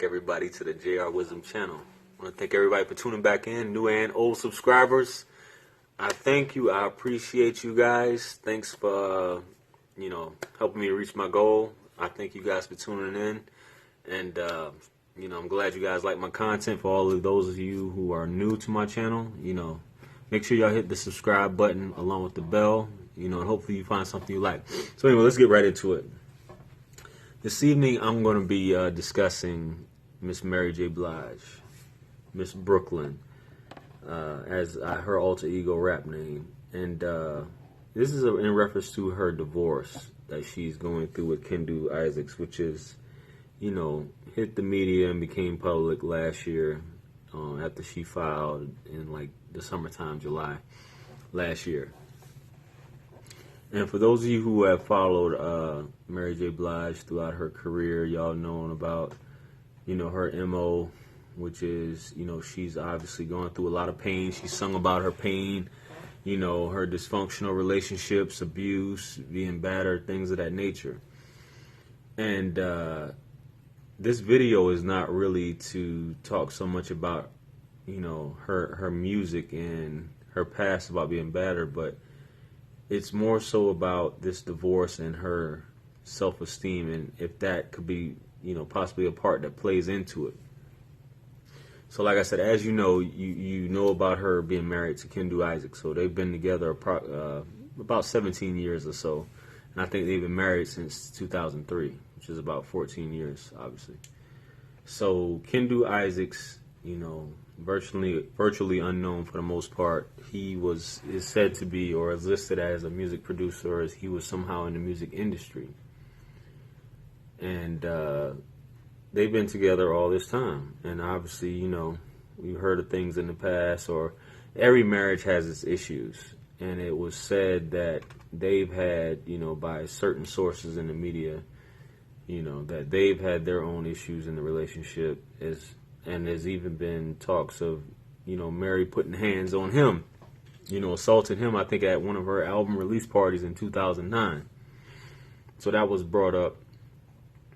back, everybody, to the JR Wisdom channel. I want to thank everybody for tuning back in, new and old subscribers. I thank you. I appreciate you guys. Thanks for, helping me to reach my goal. I thank you guys for tuning in. And, I'm glad you guys like my content. For all of those of you who are new to my channel, make sure y'all hit the subscribe button along with the bell, and hopefully you find something you like. So anyway, let's get right into it. This evening, I'm going to be discussing Miss Mary J. Blige, Miss Brooklyn, as her alter ego rap name. And this is in reference to her divorce that she's going through with Kendu Isaacs, which is, hit the media and became public last year after she filed in like the summertime, July last year. And for those of you who have followed Mary J. Blige throughout her career, y'all known about, her MO, which is, she's obviously going through a lot of pain. She sung about her pain, her dysfunctional relationships, abuse, being battered, things of that nature. And this video is not really to talk so much about, her music and her past about being battered, but it's more so about this divorce and her self-esteem, and if that could be, possibly a part that plays into it. So like I said, as you know about her being married to Kendu Isaacs. So they've been together about 17 years or so. And I think they've been married since 2003, which is about 14 years, obviously. So Kendu Isaacs, virtually unknown for the most part. He is said to be, or is listed as, a music producer, as he was somehow in the music industry. And they've been together all this time. And obviously, we've heard of things in the past, or every marriage has its issues. And it was said that they've had, by certain sources in the media, that they've had their own issues in the relationship. And there's even been talks of, Mary putting hands on him, assaulting him, I think, at one of her album release parties in 2009. So that was brought up,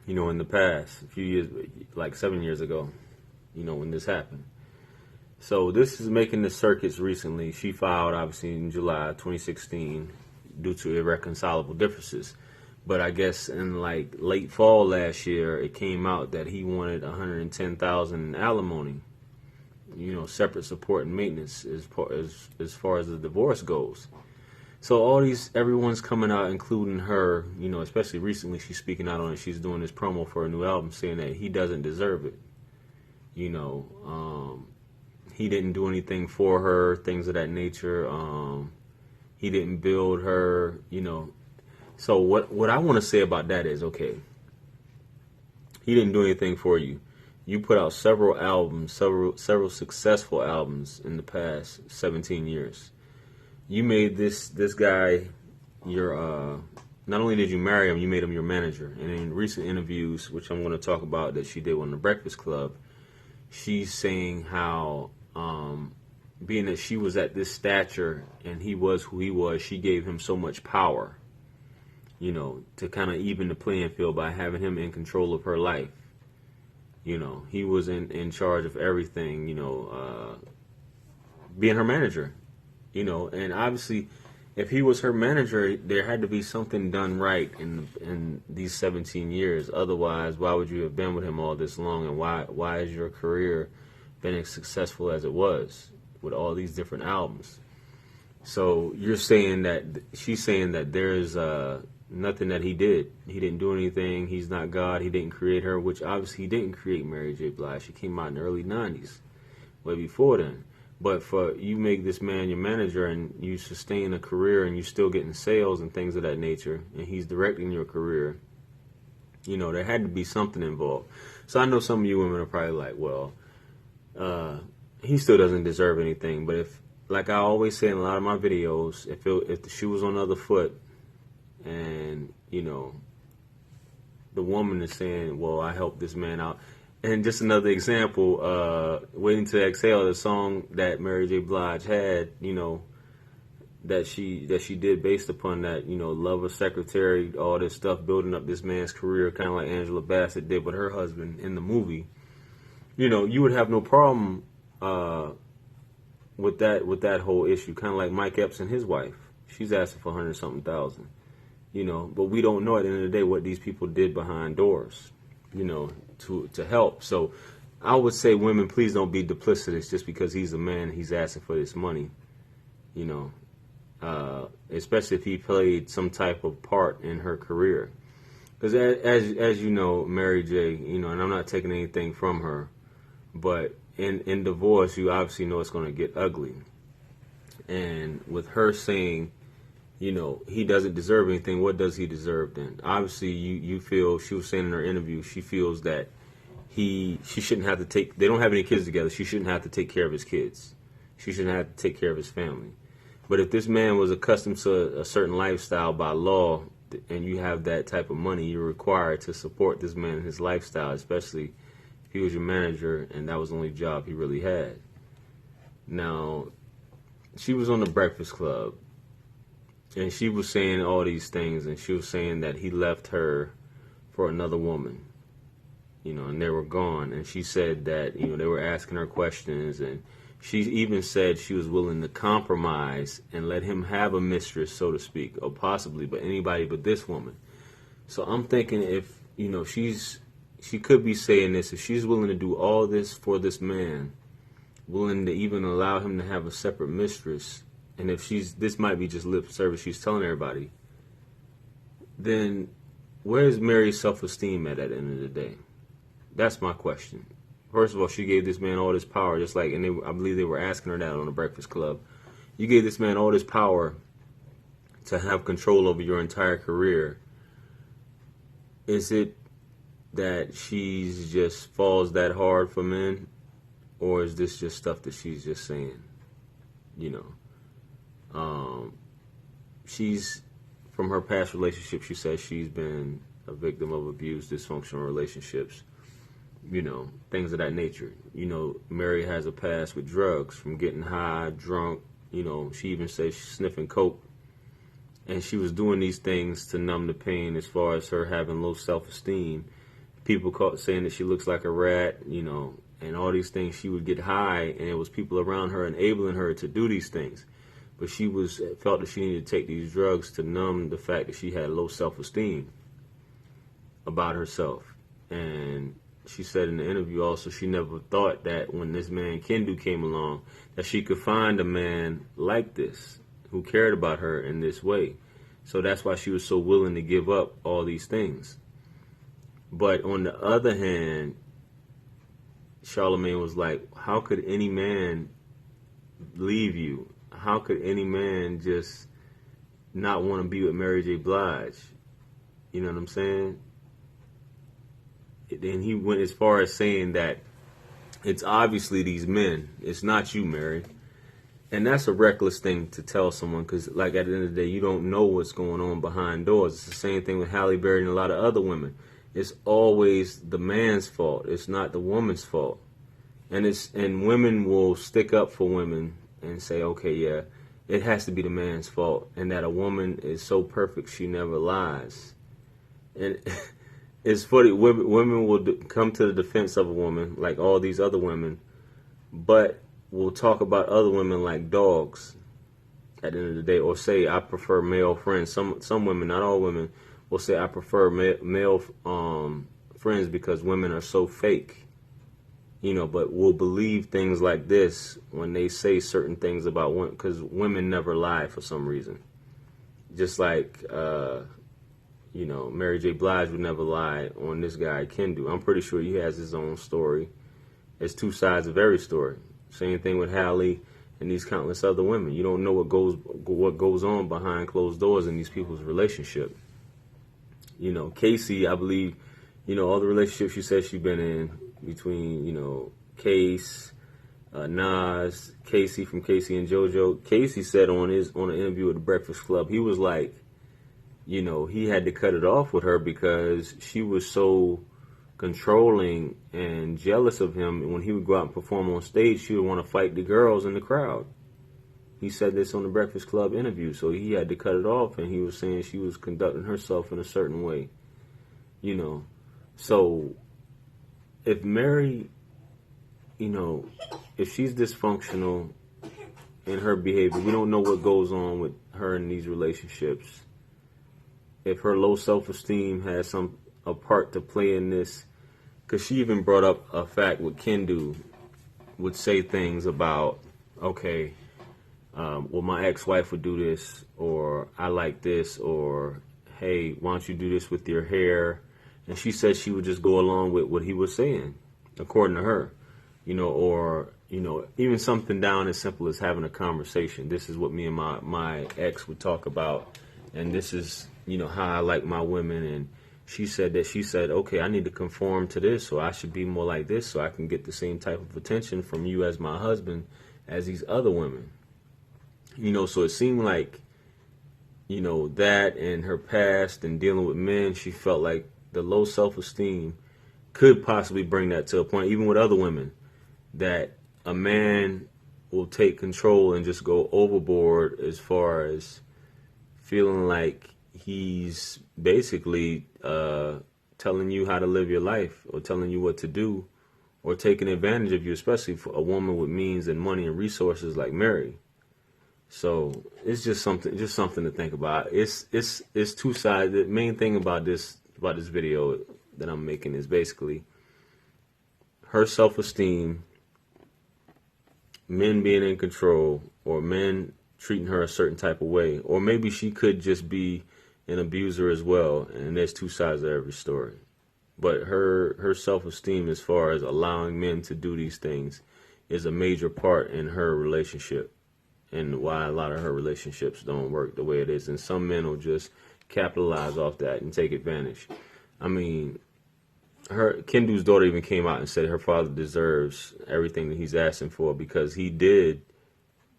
in the past, a few years, like 7 years ago, when this happened. So this is making the circuits recently. She filed, obviously, in July 2016 due to irreconcilable differences. But I guess in like late fall last year, it came out that he wanted $110,000 in alimony, separate support and maintenance as far as the divorce goes. So everyone's coming out, including her, especially recently, she's speaking out on it. She's doing this promo for a new album, saying that he doesn't deserve it. He didn't do anything for her, things of that nature. He didn't build her, So what I want to say about that is, okay, he didn't do anything for you. You put out several albums, several successful albums in the past 17 years. You made this guy your, not only did you marry him, you made him your manager. And in recent interviews, which I'm going to talk about, that she did on the Breakfast Club, she's saying how, being that she was at this stature and he was who he was, she gave him so much power, to kind of even the playing field by having him in control of her life. He was in charge of everything, being her manager, and obviously if he was her manager, there had to be something done right in these 17 years. Otherwise, why would you have been with him all this long, and why has your career been as successful as it was with all these different albums? So she's saying that there's nothing that he did. He didn't do anything. He's not God. He didn't create her, which obviously he didn't create Mary J. Blige. She came out in the early 90s, way before then. But for you make this man your manager and you sustain a career and you still getting sales and things of that nature, and he's directing your career, there had to be something involved. So I know some of you women are probably like, well, he still doesn't deserve anything. But if, like I always say in a lot of my videos, if the shoe was on the other foot, and the woman is saying, well, I helped this man out. And just another example, Waiting to Exhale, the song that Mary J. Blige had, that she did based upon that, lover, secretary, all this stuff, building up this man's career, kind of like Angela Bassett did with her husband in the movie. you would have no problem with that whole issue. Kind of like Mike Epps and his wife. She's asking for 100-something thousand. But we don't know at the end of the day what these people did behind doors, to help. So I would say, women, please don't be duplicitous just because he's a man, he's asking for this money, especially if he played some type of part in her career. Because as you know, Mary J, and I'm not taking anything from her, but in divorce, you obviously know it's going to get ugly. And with her saying, he doesn't deserve anything, what does he deserve then? Obviously, you feel, she was saying in her interview, she feels that she shouldn't have to they don't have any kids together, she shouldn't have to take care of his kids. She shouldn't have to take care of his family. But if this man was accustomed to a certain lifestyle by law, and you have that type of money, you're required to support this man in his lifestyle, especially if he was your manager and that was the only job he really had. Now, she was on the Breakfast Club, and she was saying all these things, and she was saying that he left her for another woman, and they were gone. And she said that, they were asking her questions, and she even said she was willing to compromise and let him have a mistress, so to speak, or possibly, but anybody but this woman. So I'm thinking if, she could be saying this, if she's willing to do all this for this man, willing to even allow him to have a separate mistress, and if this might be just lip service she's telling everybody, then where's Mary's self-esteem at the end of the day? That's my question. First of all, she gave this man all this power, just like, and I believe they were asking her that on the Breakfast Club. You gave this man all this power to have control over your entire career. Is it that she's just falls that hard for men, or is this just stuff that she's just saying? She's, from her past relationship, she says she's been a victim of abuse, dysfunctional relationships, things of that nature. Mary has a past with drugs, from getting high, drunk, she even says she's sniffing coke. And she was doing these things to numb the pain as far as her having low self-esteem. People saying that she looks like a rat, and all these things. She would get high, and it was people around her enabling her to do these things. But she felt that she needed to take these drugs to numb the fact that she had low self-esteem about herself. And she said in the interview also, she never thought that when this man Kendu came along, that she could find a man like this who cared about her in this way. So that's why she was so willing to give up all these things. But on the other hand, Charlemagne was like, how could any man leave you? How could any man just not want to be with Mary J. Blige? You know what I'm saying? Then he went as far as saying that it's obviously these men. It's not you, Mary. And that's a reckless thing to tell someone, because, like, at the end of the day, you don't know what's going on behind doors. It's the same thing with Halle Berry and a lot of other women. It's always the man's fault. It's not the woman's fault. And women will stick up for women and say, okay, yeah, it has to be the man's fault, and that a woman is so perfect she never lies. And it's funny, women will come to the defense of a woman, like all these other women, but will talk about other women like dogs at the end of the day, or say, I prefer male friends. Some women, not all women, will say, I prefer male friends because women are so fake. But will believe things like this when they say certain things about women, because women never lie for some reason. Just like, Mary J. Blige would never lie on this guy, Kendu. I'm pretty sure he has his own story. There's two sides of every story. Same thing with Halle and these countless other women. You don't know what goes on behind closed doors in these people's relationship. Casey, I believe, all the relationships she said she's been in between, Case, Nas, Casey from Casey and JoJo. Casey said on an interview at the Breakfast Club, he was like, he had to cut it off with her because she was so controlling and jealous of him. And when he would go out and perform on stage, she would want to fight the girls in the crowd. He said this on the Breakfast Club interview, so he had to cut it off, and he was saying she was conducting herself in a certain way. So if Mary you know, if she's dysfunctional in her behavior, we don't know what goes on with her in these relationships. If her low self-esteem has a part to play in this, because she even brought up a fact with Kendu would say things about, okay, well, my ex-wife would do this, or I like this, or hey, why don't you do this with your hair? And she said she would just go along with what he was saying, according to her, or, even something down as simple as having a conversation. This is what me and my ex would talk about, and this is, how I like my women. And she said, okay, I need to conform to this, so I should be more like this, so I can get the same type of attention from you as my husband as these other women. So it seemed like, that and her past and dealing with men, she felt like the low self-esteem could possibly bring that to a point, even with other women, that a man will take control and just go overboard as far as feeling like he's basically telling you how to live your life, or telling you what to do, or taking advantage of you, especially for a woman with means and money and resources like Mary. So it's just something to think about. It's two sides. The main thing about this video that I'm making is basically her self-esteem, men being in control, or men treating her a certain type of way, or maybe she could just be an abuser as well. And there's two sides of every story. But her self-esteem, as far as allowing men to do these things, is a major part in her relationship, and why a lot of her relationships don't work the way it is. And some men will just capitalize off that and take advantage. I mean, Kendu's daughter even came out and said her father deserves everything that he's asking for, because he did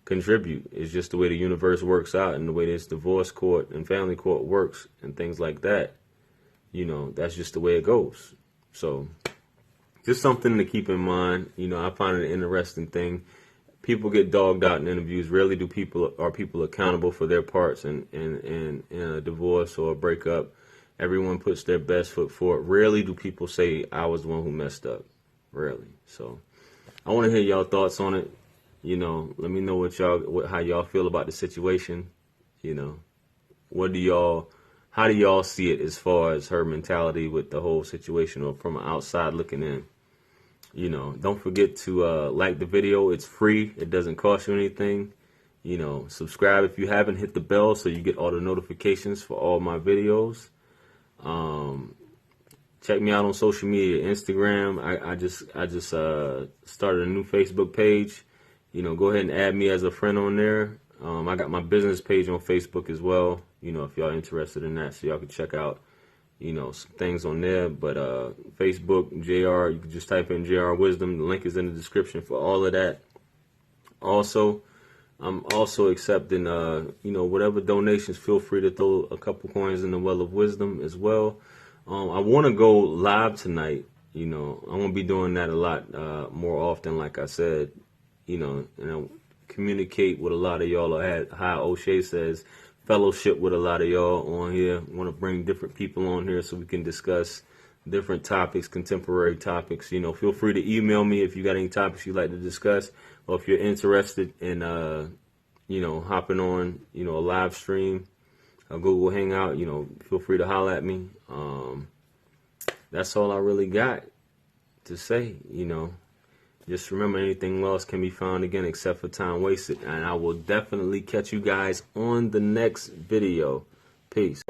contribute. It's just the way the universe works out, and the way this divorce court and family court works and things like that. That's just the way it goes. So just something to keep in mind. I find it an interesting thing. People get dogged out in interviews. Rarely are people accountable for their parts in a divorce or a breakup. Everyone puts their best foot forward. Rarely do people say, I was the one who messed up. Rarely. So I want to hear y'all thoughts on it. Let me know how y'all feel about the situation. How do y'all see it as far as her mentality with the whole situation, or from outside looking in? Don't forget to like the video. It's free. It doesn't cost you anything. Subscribe if you haven't. Hit the bell so you get all the notifications for all my videos. Check me out on social media, Instagram. I just started a new Facebook page. Go ahead and add me as a friend on there. I got my business page on Facebook as well. If y'all interested in that, so y'all can check out some things on there. But Facebook, JR, you can just type in JR Wisdom. The link is in the description for all of that. Also, I'm also accepting whatever donations. Feel free to throw a couple coins in the well of wisdom as well. I want to go live tonight. I'm going to be doing that a lot more often, like I said. And I communicate with a lot of y'all, or how O'Shea says, fellowship with a lot of y'all on here. I want to bring different people on here so we can discuss different topics, contemporary topics. Feel free to email me if you got any topics you'd like to discuss, or if you're interested in, hopping on, a live stream, a Google Hangout, feel free to holler at me. That's all I really got to say. Just remember, anything lost can be found again except for time wasted. And I will definitely catch you guys on the next video. Peace.